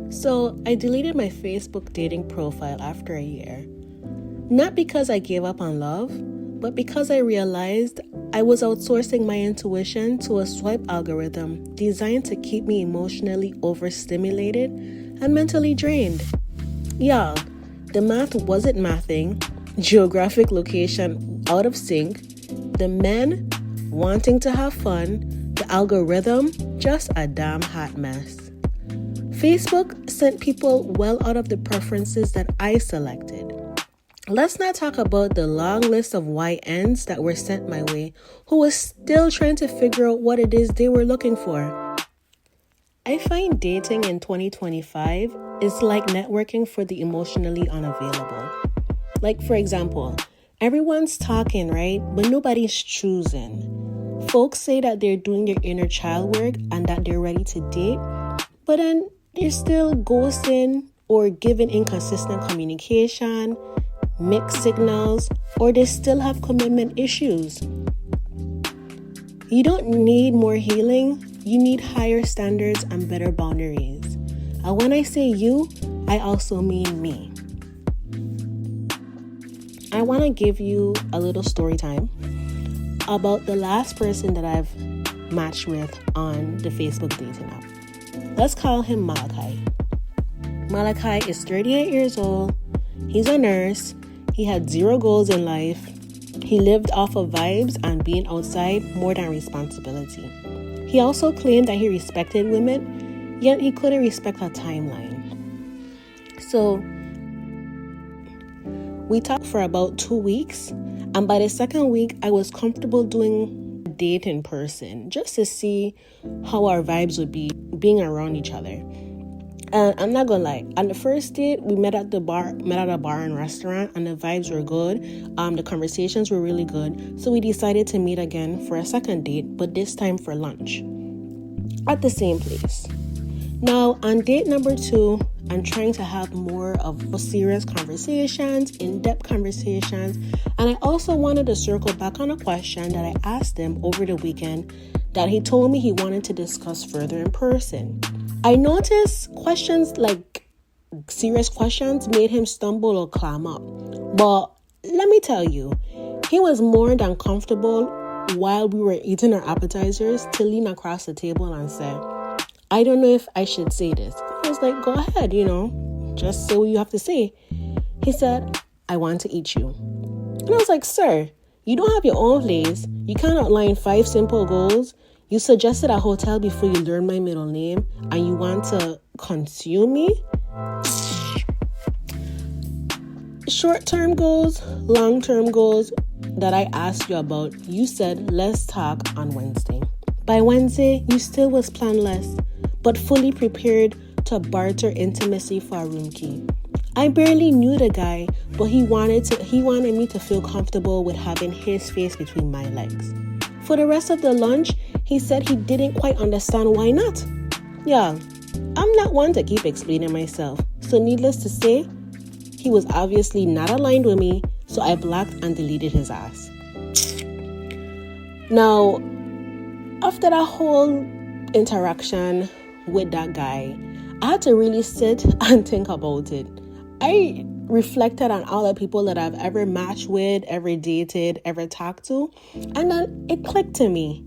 So I deleted my Facebook dating profile after a year. Not because I gave up on love, but because I realized I was outsourcing my intuition to a swipe algorithm designed to keep me emotionally overstimulated and mentally drained. Y'all, the math wasn't mathing, geographic location out of sync, the men wanting to have fun, the algorithm just a damn hot mess. Facebook sent people well out of the preferences that I selected. Let's not talk about the long list of YNs that were sent my way who was still trying to figure out what it is they were looking for. I find dating in 2025 is like networking for the emotionally unavailable. Like, for example, everyone's talking, right? But nobody's choosing. Folks say that they're doing their inner child work and that they're ready to date, but then they're still ghosting or giving inconsistent communication, mixed signals, or they still have commitment issues. You don't need more healing, you need higher standards and better boundaries. And when I say you, I also mean me. I want to give you a little story time about the last person that I've matched with on the Facebook dating app. Let's call him Malachi. Malachi is 38 years old. He's a nurse. He had 0 goals in life. He lived off of vibes and being outside more than responsibility. He also claimed that he respected women, yet he couldn't respect her timeline. So we talked for about 2 weeks, and by the 2nd week, I was comfortable doing a date in person just to see how our vibes would be being around each other. And I'm not gonna lie, on the first date, we met at a bar and restaurant, and the vibes were good. The conversations were really good. So we decided to meet again for a second date, but this time for lunch at the same place. Now, on date number 2, I'm trying to have more of serious conversations, in-depth conversations, and I also wanted to circle back on a question that I asked him over the weekend that he told me he wanted to discuss further in person. I noticed questions like serious questions made him stumble or clam up. But let me tell you, he was more than comfortable while we were eating our appetizers to lean across the table and say, I don't know if I should say this. I was like, go ahead, just say what you have to say. He said, I want to eat you. And I was like, sir, you don't have your own place. You can't outline 5 simple goals. You suggested a hotel before you learned my middle name, and you want to consume me? Short-term goals, long-term goals that I asked you about, you said, let's talk on Wednesday. By Wednesday, you still was planless, but fully prepared to barter intimacy for a room key. I barely knew the guy, but he wanted me to feel comfortable with having his face between my legs. For the rest of the lunch, he said he didn't quite understand why not. Yeah, I'm not one to keep explaining myself. So needless to say, he was obviously not aligned with me, so I blocked and deleted his ass. Now, after that whole interaction with that guy, I had to really sit and think about it. I reflected on all the people that I've ever matched with, ever dated, ever talked to, and then it clicked to me.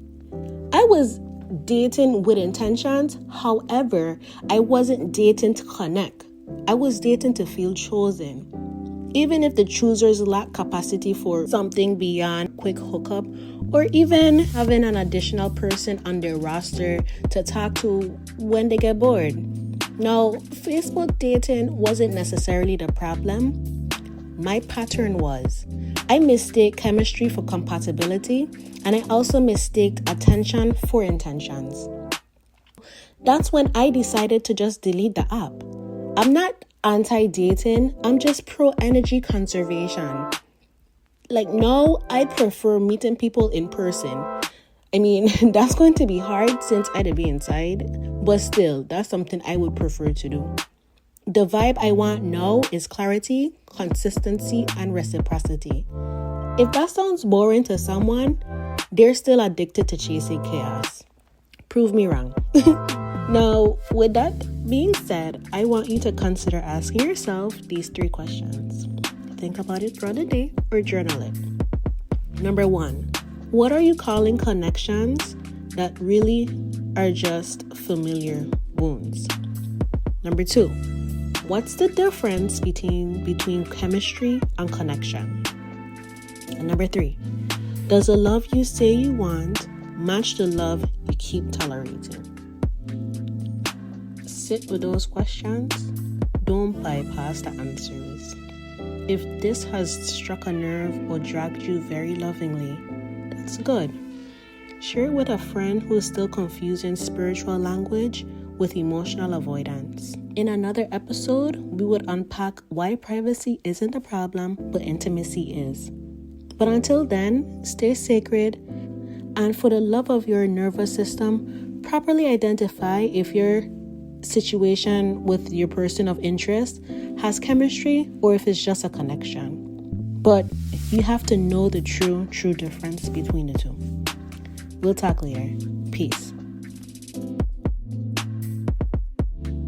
I was dating with intentions. However, I wasn't dating to connect. I was dating to feel chosen. Even if the choosers lack capacity for something beyond quick hookup, or even having an additional person on their roster to talk to when they get bored. Now, Facebook dating wasn't necessarily the problem. My pattern was. I mistake chemistry for compatibility, and I also mistaked attention for intentions. That's when I decided to just delete the app. I'm not anti-dating, I'm just pro-energy conservation. Like, now I prefer meeting people in person. I mean, that's going to be hard since I'd be inside, but still, that's something I would prefer to do. The vibe I want now is clarity, consistency, and reciprocity. If that sounds boring to someone, they're still addicted to chasing chaos. Prove me wrong. Now, with that being said, I want you to consider asking yourself these 3 questions. Think about it throughout the day or journal it. Number 1, what are you calling connections that really are just familiar wounds? Number 2, what's the difference between chemistry and connection? And number 3, does the love you say you want match the love you keep tolerating? Sit with those questions. Don't bypass the answers. If this has struck a nerve or dragged you very lovingly, that's good. Share it with a friend who is still confusing spiritual language with emotional avoidance. In another episode, we would unpack why privacy isn't a problem, but intimacy is. But until then, stay sacred, and for the love of your nervous system, properly identify if your situation with your person of interest has chemistry or if it's just a connection. But you have to know the true difference between the two. We'll talk later. Peace.